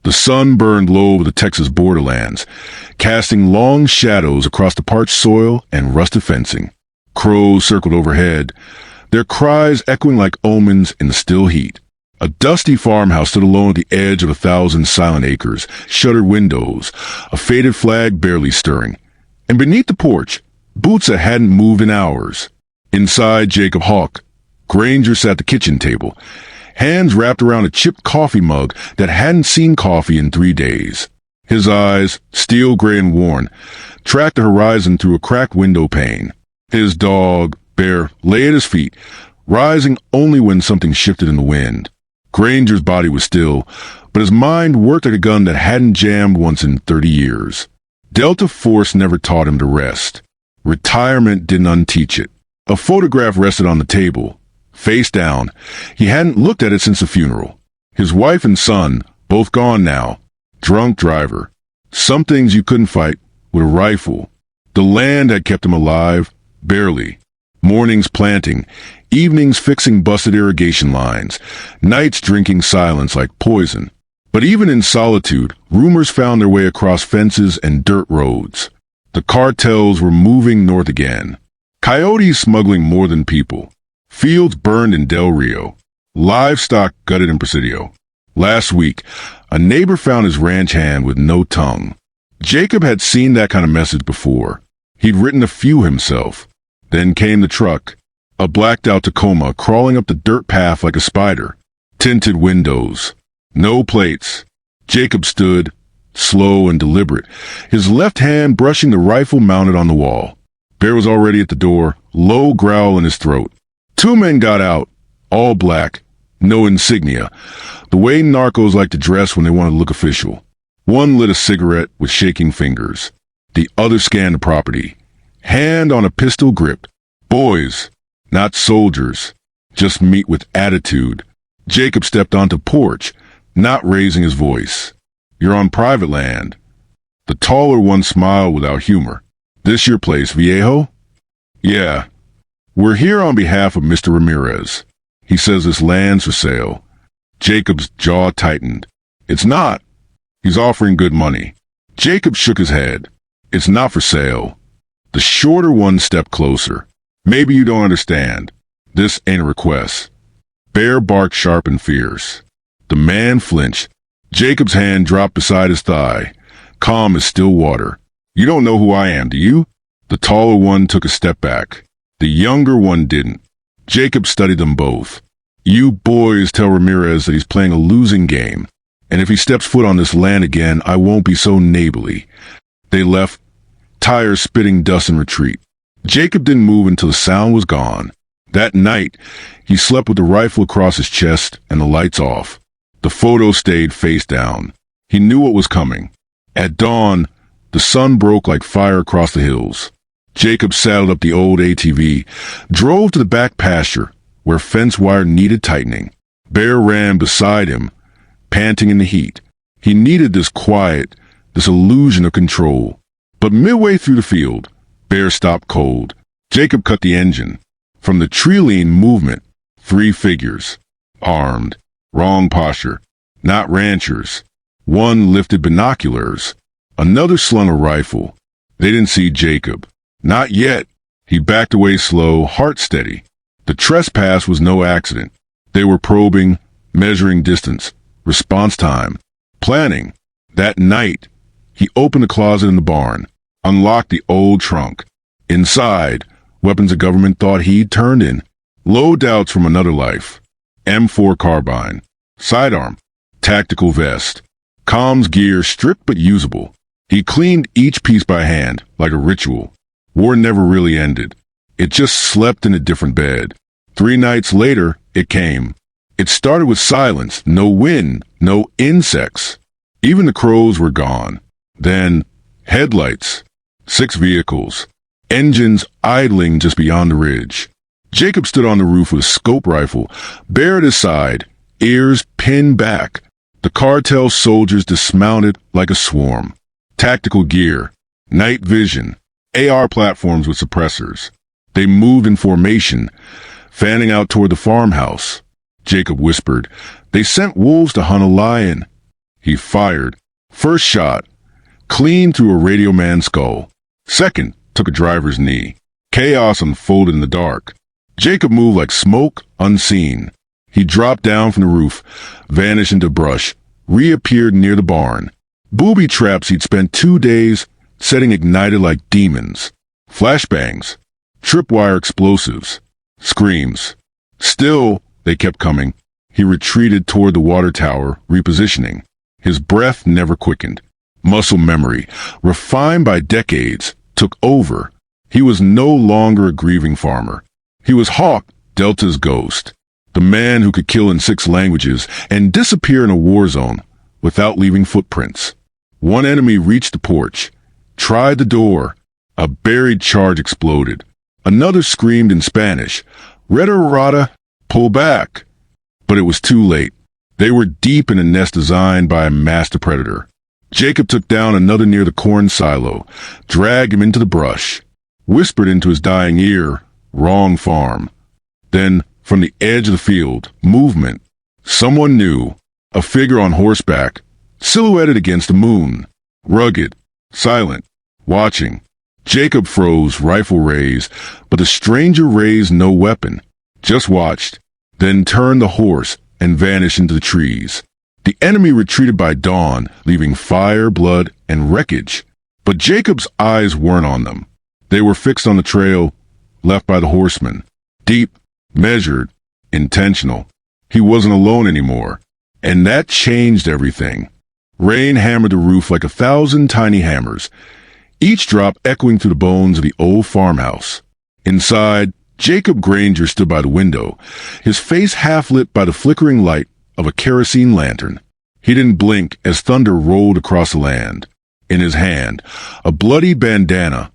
The sun burned low over the Texas borderlands, casting long shadows across the parched soil and rusted fencing. Crows circled overhead, their cries echoing like omens in the still heat. A dusty farmhouse stood alone at the edge of 1,000 silent acres, shuttered windows, a faded flag barely stirring. And beneath the porch, boots that hadn't moved in hours. Inside, Jacob Hawk. Granger sat at the kitchen table, hands wrapped around a chipped coffee mug that hadn't seen coffee in 3 days. His eyes, steel gray and worn, tracked the horizon through a cracked window pane. His dog, Bear, lay at his feet, rising only when something shifted in the wind. Granger's body was still, but his mind worked like a gun that hadn't jammed once in 30 years. Delta Force never taught him to rest. Retirement didn't unteach it. A photograph rested on the table, face down. He hadn't looked at it since the funeral. His wife and son, both gone now. Drunk driver. Some things you couldn't fight with a rifle. The land had kept him alive, barely. Mornings planting, evenings fixing busted irrigation lines, nights drinking silence like poison. But even in solitude, rumors found their way across fences and dirt roads. The cartels were moving north again. Coyotes smuggling more than people. Fields burned in Del Rio. Livestock gutted in Presidio. Last week, a neighbor found his ranch hand with no tongue. Jacob had seen that kind of message before. He'd written a few himself. Then came the truck, a blacked-out Tacoma crawling up the dirt path like a spider. Tinted windows. No plates. Jacob stood, slow and deliberate, his left hand brushing the rifle mounted on the wall. Bear was already at the door, low growl in his throat. 2 men got out, all black, no insignia, the way narcos like to dress when they want to look official. One lit a cigarette with shaking fingers. The other scanned the property. Hand on a pistol gripped. Boys, not soldiers, just meat with attitude. Jacob stepped onto porch, not raising his voice. You're on private land. The taller one smiled without humor. This your place, viejo? Yeah. We're here on behalf of Mr. Ramirez. He says this land's for sale. Jacob's jaw tightened. It's not. He's offering good money. Jacob shook his head. It's not for sale. The shorter one stepped closer. Maybe you don't understand. This ain't a request. Bear barked sharp and fierce. The man flinched. Jacob's hand dropped beside his thigh, calm as still water. You don't know who I am, do you? The taller one took a step back. The younger one didn't. Jacob studied them both. You boys tell Ramirez that he's playing a losing game, and if he steps foot on this land again, I won't be so neighborly. They left, tires spitting dust in retreat. Jacob didn't move until the sound was gone. That night, he slept with the rifle across his chest and the lights off. The photo stayed face down. He knew what was coming. At dawn, the sun broke like fire across the hills. Jacob saddled up the old ATV, drove to the back pasture, where fence wire needed tightening. Bear ran beside him, panting in the heat. He needed this quiet, this illusion of control. But midway through the field, Bear stopped cold. Jacob cut the engine. From the tree-lean movement, 3 figures. Armed. Wrong posture. Not ranchers. One lifted binoculars. Another slung a rifle. They didn't see Jacob. Not yet. He backed away slow, heart steady. The trespass was no accident. They were probing, measuring distance, response time, planning. That night, he opened a closet in the barn, unlocked the old trunk. Inside, weapons the government thought he'd turned in. Loadouts from another life. M4 carbine. Sidearm. Tactical vest. Comms gear stripped but usable. He cleaned each piece by hand, like a ritual. War never really ended. It just slept in a different bed. 3 nights later, it came. It started with silence, no wind, no insects. Even the crows were gone. Then, headlights. 6 vehicles. Engines idling just beyond the ridge. Jacob stood on the roof with a scope rifle, bare at his side, ears pinned back. The cartel soldiers dismounted like a swarm. Tactical gear, night vision, AR platforms with suppressors. They moved in formation, fanning out toward the farmhouse. Jacob whispered, "They sent wolves to hunt a lion." He fired. First shot, clean through a radio man's skull. Second, took a driver's knee. Chaos unfolded in the dark. Jacob moved like smoke, unseen. He dropped down from the roof, vanished into brush, reappeared near the barn. Booby traps he'd spent 2 days setting ignited like demons. Flashbangs, tripwire explosives, screams. Still, they kept coming. He retreated toward the water tower, repositioning. His breath never quickened. Muscle memory, refined by decades, took over. He was no longer a grieving farmer. He was Hawk, Delta's ghost. The man who could kill in 6 languages and disappear in a war zone without leaving footprints. One enemy reached the porch, tried the door. A buried charge exploded. Another screamed in Spanish, "Red Rata, pull back." But it was too late. They were deep in a nest designed by a master predator. Jacob took down another near the corn silo, dragged him into the brush, whispered into his dying ear, "Wrong farm." Then, from the edge of the field, movement. Someone new, a figure on horseback, silhouetted against the moon, rugged, silent, watching. Jacob froze, rifle raised, but the stranger raised no weapon, just watched, then turned the horse and vanished into the trees. The enemy retreated by dawn, leaving fire, blood, and wreckage. But Jacob's eyes weren't on them. They were fixed on the trail left by the horseman. Deep, measured, intentional. He wasn't alone anymore. And that changed everything. Rain hammered the roof like 1,000 tiny hammers, each drop echoing through the bones of the old farmhouse. Inside, Jacob Granger stood by the window, his face half lit by the flickering light of a kerosene lantern. He didn't blink as thunder rolled across the land. In his hand, a bloody bandana,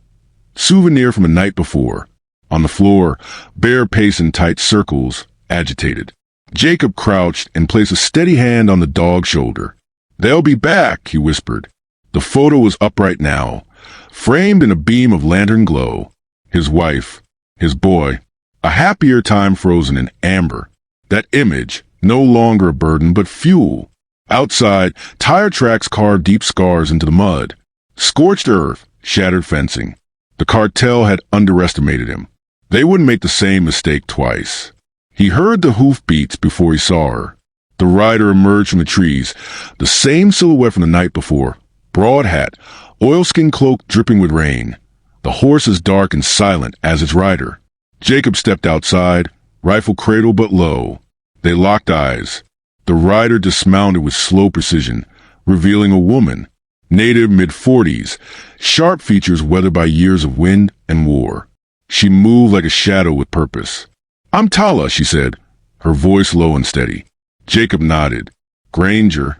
souvenir from the night before. On the floor, bear paced in tight circles, agitated. Jacob crouched and placed a steady hand on the dog's shoulder. "They'll be back," he whispered. The photo was upright now, framed in a beam of lantern glow. His wife, his boy, a happier time frozen in amber. That image, no longer a burden but fuel. Outside, tire tracks carved deep scars into the mud. Scorched earth, shattered fencing. The cartel had underestimated him. They wouldn't make the same mistake twice. He heard the hoof beats before he saw her. The rider emerged from the trees, the same silhouette from the night before. Broad hat, oilskin cloak dripping with rain. The horse as dark and silent as its rider. Jacob stepped outside, rifle cradle but low. They locked eyes. The rider dismounted with slow precision, revealing a woman, native mid-40s, sharp features weathered by years of wind and war. She moved like a shadow with purpose. "I'm Tala," she said, her voice low and steady. Jacob nodded. "Granger."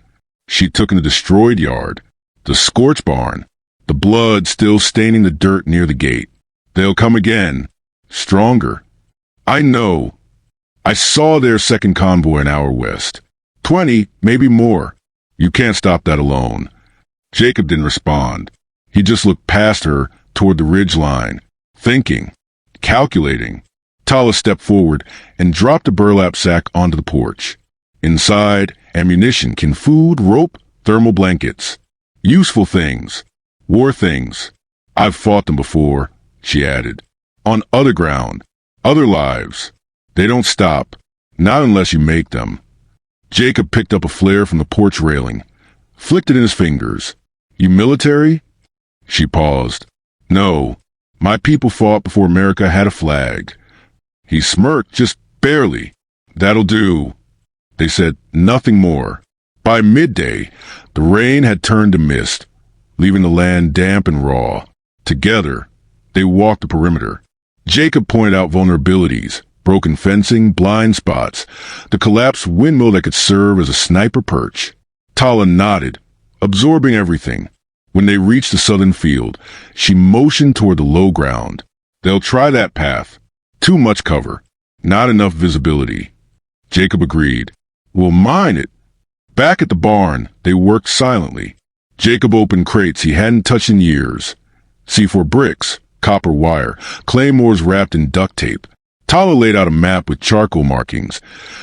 She took in the destroyed yard, the scorched barn, the blood still staining the dirt near the gate. "They'll come again. Stronger." "I know. I saw their second convoy an hour west. 20, maybe more. You can't stop that alone." Jacob didn't respond. He just looked past her toward the ridge line, thinking, calculating. Tala stepped forward and dropped a burlap sack onto the porch. Inside, ammunition, canned food, rope, thermal blankets. Useful things. War things. "I've fought them before," she added. "On other ground. Other lives. They don't stop. Not unless you make them." Jacob picked up a flare from the porch railing, flicked it in his fingers. "You military?" She paused. "No. My people fought before America had a flag." He smirked, just barely. "That'll do." They said nothing more. By midday, the rain had turned to mist, leaving the land damp and raw. Together, they walked the perimeter. Jacob pointed out vulnerabilities, broken fencing, blind spots, the collapsed windmill that could serve as a sniper perch. Tala nodded, absorbing everything. When they reached the southern field, she motioned toward the low ground. "They'll try that path. Too much cover. Not enough visibility." Jacob agreed. "We'll mine it." Back at the barn, they worked silently. Jacob opened crates he hadn't touched in years. C4 bricks, copper wire, claymores wrapped in duct tape. Tala laid out a map with charcoal markings,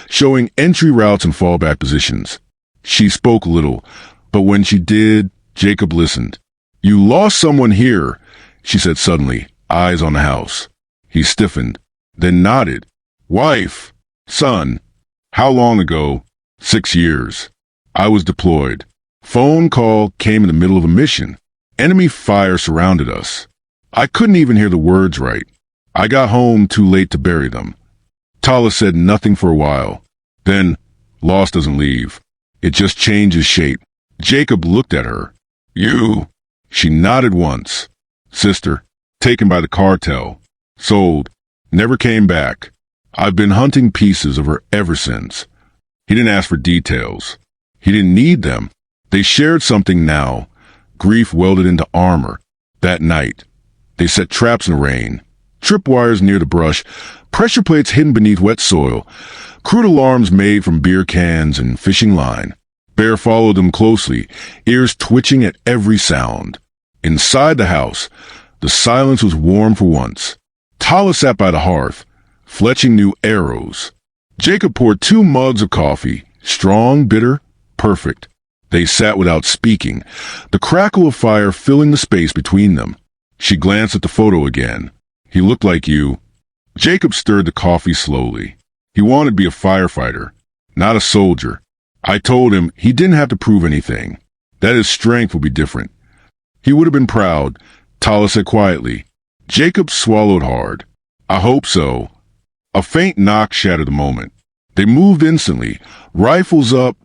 showing entry routes and fallback positions. She spoke little, But when she did, Jacob listened. "You lost someone here," she said suddenly, eyes on the house. He stiffened, then nodded. "Wife. Son. How long ago?" 6 years. I was deployed. Phone call came in the middle of a mission. Enemy fire surrounded us. I couldn't even hear the words right. I got home too late to bury them. Tala said nothing for a while. Then, loss doesn't leave. It just changes shape. Jacob looked at her. "You." She nodded once. "Sister. Taken by the cartel. Sold. Never came back. I've been hunting pieces of her ever since." He didn't ask for details. He didn't need them. They shared something now. Grief welded into armor. That night, they set traps in the rain. Tripwires near the brush, pressure plates hidden beneath wet soil, crude alarms made from beer cans and fishing line. Bear followed them closely, ears twitching at every sound. Inside the house, the silence was warm for once. Tala sat by the hearth, fletching new arrows. Jacob poured 2 mugs of coffee, strong, bitter, perfect. They sat without speaking, the crackle of fire filling the space between them. She glanced at the photo again. "He looked like you." Jacob stirred the coffee slowly. He wanted to be a firefighter, not a soldier. I told him he didn't have to prove anything, that his strength would be different. He would have been proud, Tala said quietly. Jacob swallowed hard. "I hope so." A faint knock shattered the moment. They moved instantly, rifles up,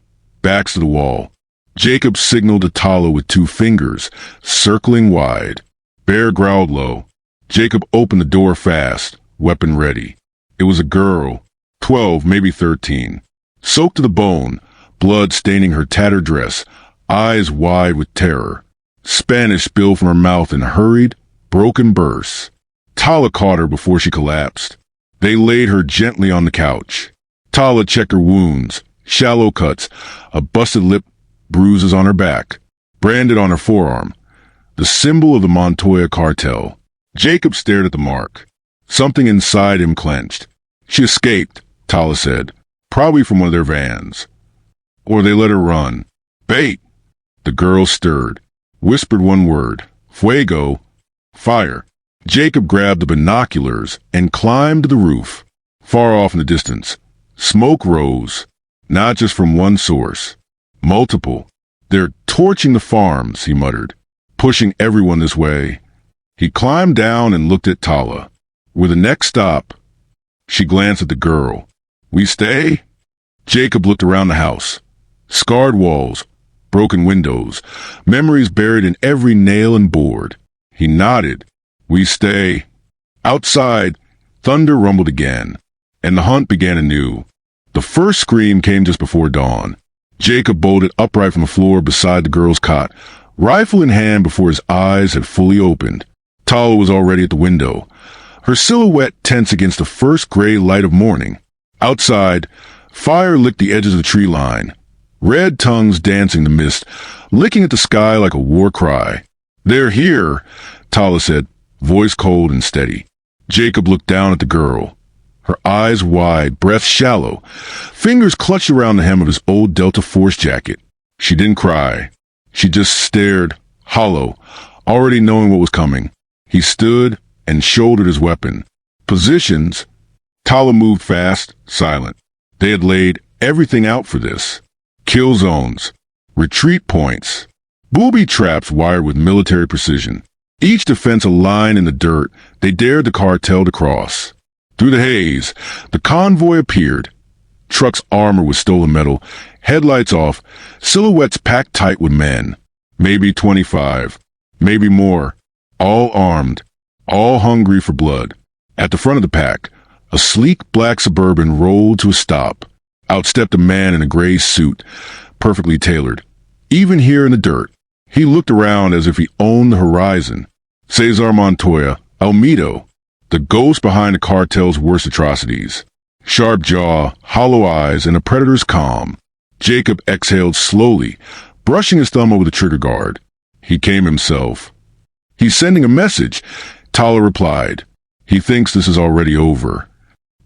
backs to the wall. Jacob signaled to Tala with 2 fingers, circling wide. Bear growled low. Jacob opened the door fast, weapon ready. It was a girl, 12, maybe 13. Soaked to the bone, blood staining her tattered dress, eyes wide with terror. Spanish spilled from her mouth in hurried, broken bursts. Tala caught her before she collapsed. They laid her gently on the couch. Tala checked her wounds, shallow cuts, a busted lip, bruises on her back, branded on her forearm, the symbol of the Montoya cartel. Jacob stared at the mark. Something inside him clenched. "She escaped," Tala said, "probably from one of their vans. Or they let her run." "Bait!" The girl stirred, whispered one word, "Fuego." Fire. Jacob grabbed the binoculars and climbed to the roof. Far off in the distance, smoke rose, not just from one source. Multiple. "They're torching the farms," he muttered, "pushing everyone this way." He climbed down and looked at Tala. "We're the next stop." She glanced at the girl. "We stay?" Jacob looked around the house. Scarred walls, broken windows, memories buried in every nail and board. He nodded. "We stay." Outside, thunder rumbled again, and the hunt began anew. The first scream came just before dawn. Jacob bolted upright from the floor beside the girl's cot, rifle in hand before his eyes had fully opened. Tala was already at the window, her silhouette tense against the first gray light of morning. Outside, fire licked the edges of the tree line, red tongues dancing the mist, licking at the sky like a war cry. "They're here," Tala said, voice cold and steady. Jacob looked down at the girl. Her eyes wide, breath shallow, fingers clutched around the hem of his old Delta Force jacket. She didn't cry. She just stared, hollow, already knowing what was coming. He stood and shouldered his weapon. Positions. Tala moved fast, silent. They had laid everything out for this. Kill zones, retreat points, booby traps wired with military precision. Each defense a line in the dirt they dared the cartel to cross. Through the haze, the convoy appeared. Trucks armored with stolen metal, headlights off, silhouettes packed tight with men. Maybe 25, maybe more. All armed, all hungry for blood. At the front of the pack, a sleek black Suburban rolled to a stop. Out stepped a man in a gray suit, perfectly tailored. Even here in the dirt, he looked around as if he owned the horizon. Cesar Montoya, Almedo, the ghost behind the cartel's worst atrocities. Sharp jaw, hollow eyes, and a predator's calm. Jacob exhaled slowly, brushing his thumb over the trigger guard. He came himself. "He's sending a message," Tala replied. "He thinks this is already over."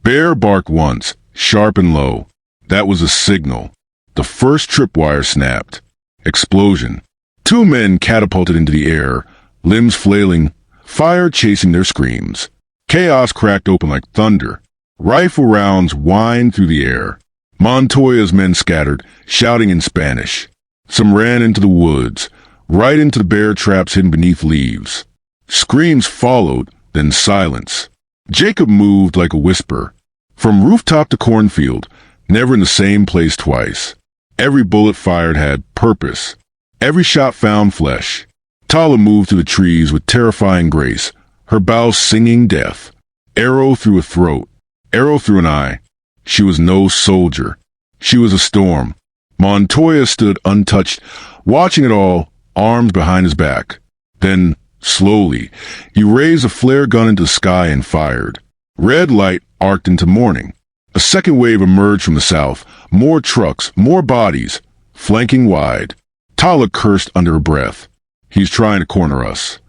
Bear barked once, sharp and low. That was a signal. The first tripwire snapped. Explosion. Two men catapulted into the air, limbs flailing, fire chasing their screams. Chaos cracked open like thunder. Rifle rounds whined through the air. Montoya's men scattered, shouting in Spanish. Some ran into the woods, right into the bear traps hidden beneath leaves. Screams followed, then silence. Jacob moved like a whisper. From rooftop to cornfield, never in the same place twice. Every bullet fired had purpose. Every shot found flesh. Tala moved through the trees with terrifying grace, her bow singing death. Arrow through a throat, arrow through an eye. She was no soldier. She was a storm. Montoya stood untouched, watching it all, arms behind his back. Then, slowly, he raised a flare gun into the sky and fired. Red light arced into morning. A second wave emerged from the south. More trucks, more bodies, flanking wide. Tala cursed under her breath. He's trying to corner us.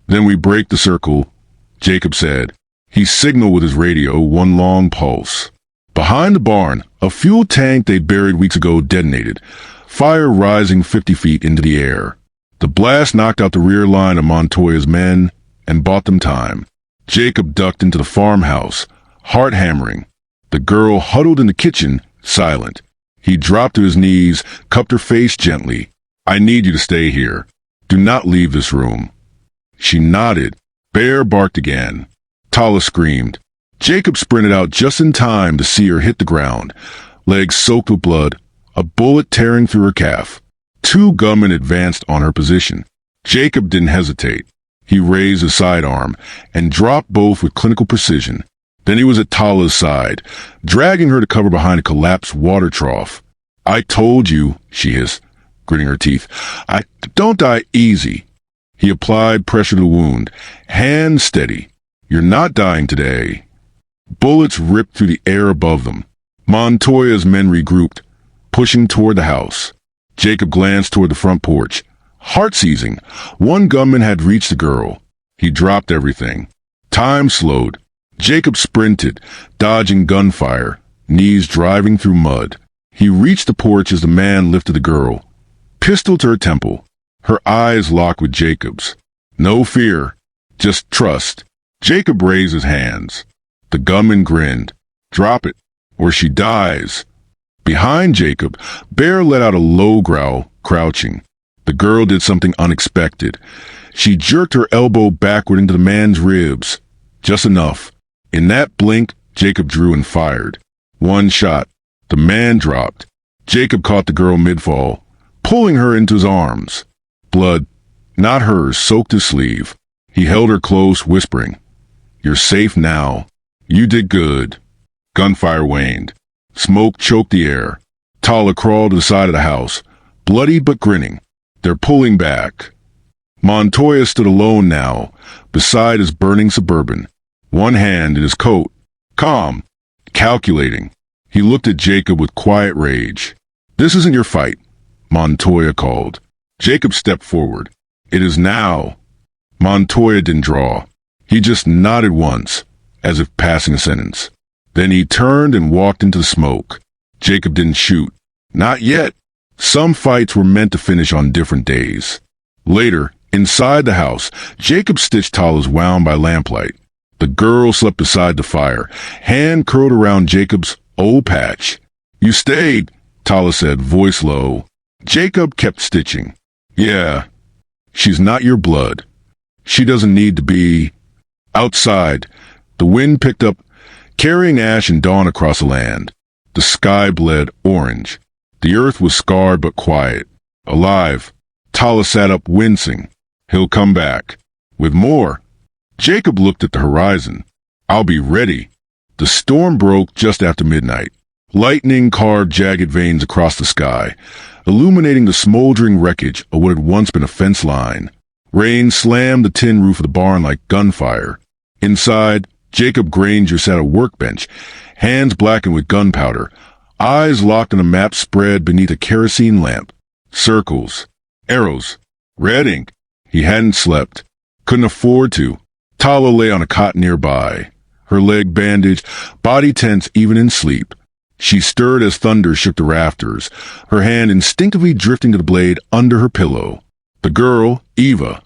Then we break the circle, Jacob said. He signaled with his radio, one long pulse. Behind the barn, a fuel tank they buried weeks ago detonated, fire rising 50 feet into the air. The blast knocked out the rear line of Montoya's men and bought them time. Jacob ducked into the farmhouse, heart hammering. The girl huddled in the kitchen, silent. He dropped to his knees, cupped her face gently. I need you to stay here. Do not leave this room. She nodded. Bear barked again. Tala screamed. Jacob sprinted out just in time to see her hit the ground, legs soaked with blood, a bullet tearing through her calf. Two gunmen advanced on her position. Jacob didn't hesitate. He raised his sidearm and dropped both with clinical precision. Then he was at Tala's side, dragging her to cover behind a collapsed water trough. I told you, she hissed, gritting her teeth. Don't die easy. He applied pressure to the wound, hand steady. You're not dying today. Bullets ripped through the air above them. Montoya's men regrouped, pushing toward the house. Jacob glanced toward the front porch. Heart-seizing, one gunman had reached the girl. He dropped everything. Time slowed. Jacob sprinted, dodging gunfire, knees driving through mud. He reached the porch as the man lifted the girl, pistol to her temple. Her eyes locked with Jacob's. No fear, just trust. Jacob raised his hands. The gunman grinned. Drop it, or she dies. Behind Jacob, Bear let out a low growl, crouching. The girl did something unexpected. She jerked her elbow backward into the man's ribs. Just enough. In that blink, Jacob drew and fired. One shot. The man dropped. Jacob caught the girl mid-fall, pulling her into his arms. Blood, not hers, soaked his sleeve. He held her close, whispering, You're safe now. You did good. Gunfire waned. Smoke choked the air. Tala crawled to the side of the house, bloodied but grinning. They're pulling back. Montoya stood alone now, beside his burning Suburban, one hand in his coat, calm, calculating. He looked at Jacob with quiet rage. This isn't your fight, Montoya called. Jacob stepped forward. It is now. Montoya didn't draw. He just nodded once, as if passing a sentence. Then he turned and walked into the smoke. Jacob didn't shoot. Not yet. Some fights were meant to finish on different days. Later, inside the house, Jacob stitched Tala's wound by lamplight. The girl slept beside the fire, hand curled around Jacob's old patch. You stayed, Tala said, voice low. Jacob kept stitching. Yeah, she's not your blood. She doesn't need to be. Outside, the wind picked up, carrying ash and dawn across the land. The sky bled orange. The earth was scarred but quiet, alive. Tala sat up, wincing. He'll come back. With more. Jacob looked at the horizon. I'll be ready. The storm broke just after midnight. Lightning carved jagged veins across the sky, illuminating the smoldering wreckage of what had once been a fence line. Rain slammed the tin roof of the barn like gunfire. Inside, Jacob Granger sat at a workbench, hands blackened with gunpowder, eyes locked on a map spread beneath a kerosene lamp. Circles. Arrows. Red ink. He hadn't slept. Couldn't afford to. Tala lay on a cot nearby, her leg bandaged, body tense even in sleep. She stirred as thunder shook the rafters, her hand instinctively drifting to the blade under her pillow. The girl, Eva,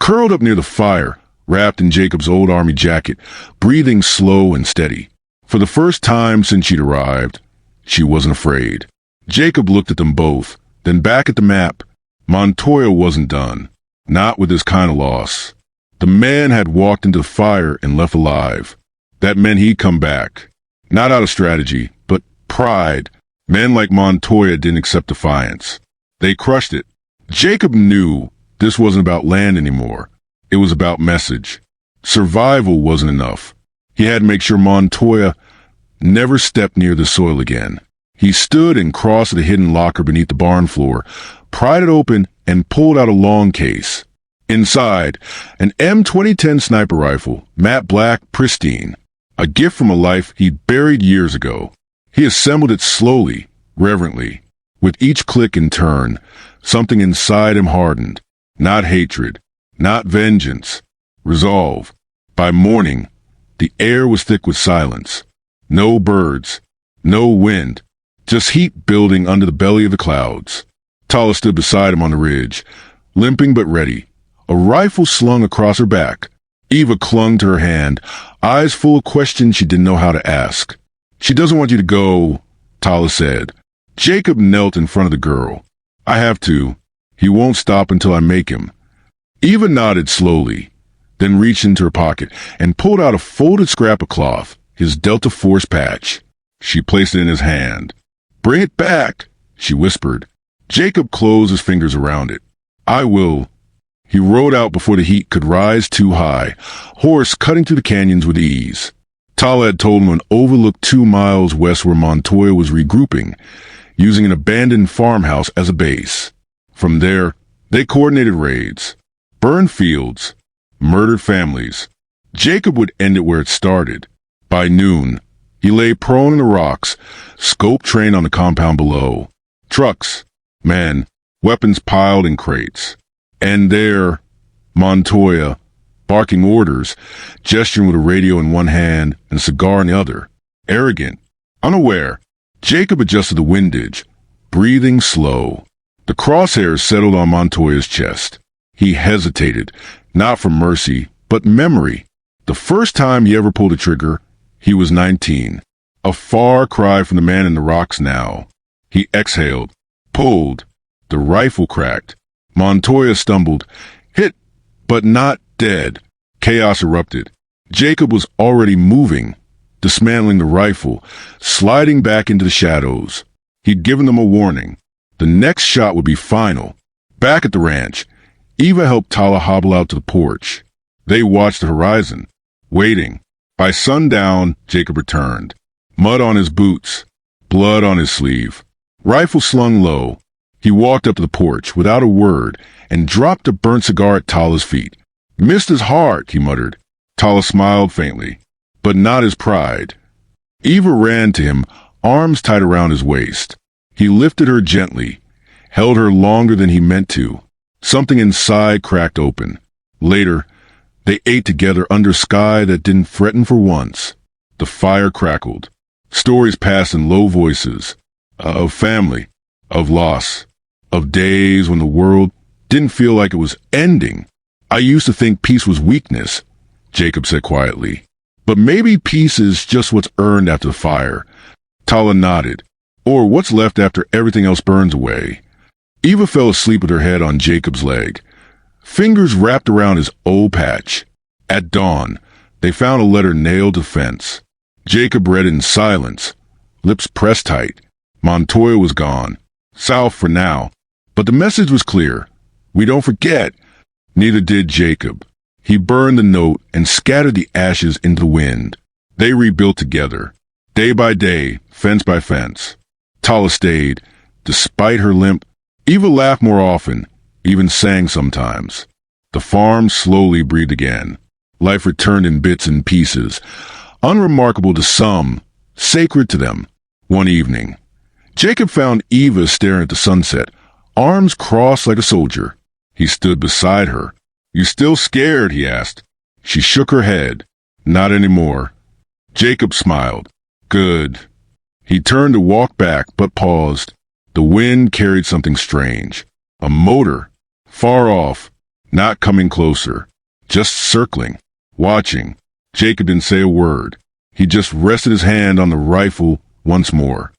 curled up near the fire, wrapped in Jacob's old army jacket, breathing slow and steady. For the first time since she'd arrived, she wasn't afraid. Jacob looked at them both, then back at the map. Montoya wasn't done. Not with this kind of loss. The man had walked into the fire and left alive. That meant he'd come back. Not out of strategy, but pride. Men like Montoya didn't accept defiance. They crushed it. Jacob knew this wasn't about land anymore. It was about message. Survival wasn't enough. He had to make sure Montoya never stepped near the soil again. He stood and crossed the hidden locker beneath the barn floor, pried it open, and pulled out a long case. Inside, an M2010 sniper rifle, matte black, pristine. A gift from a life he'd buried years ago. He assembled it slowly, reverently. With each click and turn, something inside him hardened. Not hatred, not vengeance. Resolve. By morning, the air was thick with silence. No birds, no wind, just heat building under the belly of the clouds. Tala stood beside him on the ridge, limping but ready, a rifle slung across her back. Eva clung to her hand, eyes full of questions she didn't know how to ask. "She doesn't want you to go," Tala said. Jacob knelt in front of the girl. "I have to. He won't stop until I make him." Eva nodded slowly, then reached into her pocket and pulled out a folded scrap of cloth, his Delta Force patch. She placed it in his hand. "Bring it back," she whispered. Jacob closed his fingers around it. "I will." He rode out before the heat could rise too high, horse cutting through the canyons with ease. Tala had told him an overlook 2 miles west where Montoya was regrouping, using an abandoned farmhouse as a base. From there, they coordinated raids, burned fields, murdered families. Jacob would end it where it started. By noon, he lay prone in the rocks, scope trained on the compound below. Trucks, men, weapons piled in crates. And there, Montoya, barking orders, gesturing with a radio in one hand and a cigar in the other. Arrogant, unaware, Jacob adjusted the windage, breathing slow. The crosshairs settled on Montoya's chest. He hesitated, not from mercy, but memory. The first time he ever pulled a trigger, he was 19. A far cry from the man in the rocks now. He exhaled, pulled. The rifle cracked. Montoya stumbled, hit, but not dead. Chaos erupted. Jacob was already moving, dismantling the rifle, sliding back into the shadows. He'd given them a warning. The next shot would be final. Back at the ranch, Eva helped Tala hobble out to the porch. They watched the horizon, waiting. By sundown, Jacob returned. Mud on his boots, blood on his sleeve, rifle slung low. He walked up to the porch without a word and dropped a burnt cigar at Tala's feet. "Missed his heart," he muttered. Tala smiled faintly, but not his pride. Eva ran to him, arms tight around his waist. He lifted her gently, held her longer than he meant to. Something inside cracked open. Later, they ate together under sky that didn't threaten for once. The fire crackled. Stories passed in low voices. Of family, of loss, of days when the world didn't feel like it was ending. "I used to think peace was weakness," Jacob said quietly. "But maybe peace is just what's earned after the fire." Tala nodded. "Or what's left after everything else burns away." Eva fell asleep with her head on Jacob's leg, fingers wrapped around his old patch. At dawn, they found a letter nailed to the fence. Jacob read it in silence, lips pressed tight. Montoya was gone. South for now. But the message was clear. We don't forget. Neither did Jacob. He burned the note and scattered the ashes into the wind. They rebuilt together, day by day, fence by fence. Tala stayed, despite her limp. Eva laughed more often, even sang sometimes. The farm slowly breathed again. Life returned in bits and pieces, unremarkable to some, sacred to them. One evening, Jacob found Eva staring at the sunset, arms crossed like a soldier. He stood beside her. "You still scared?" he asked. She shook her head. "Not anymore." Jacob smiled. "Good." He turned to walk back, but paused. The wind carried something strange. A motor, far off, not coming closer, just circling, watching. Jacob didn't say a word. He just rested his hand on the rifle once more.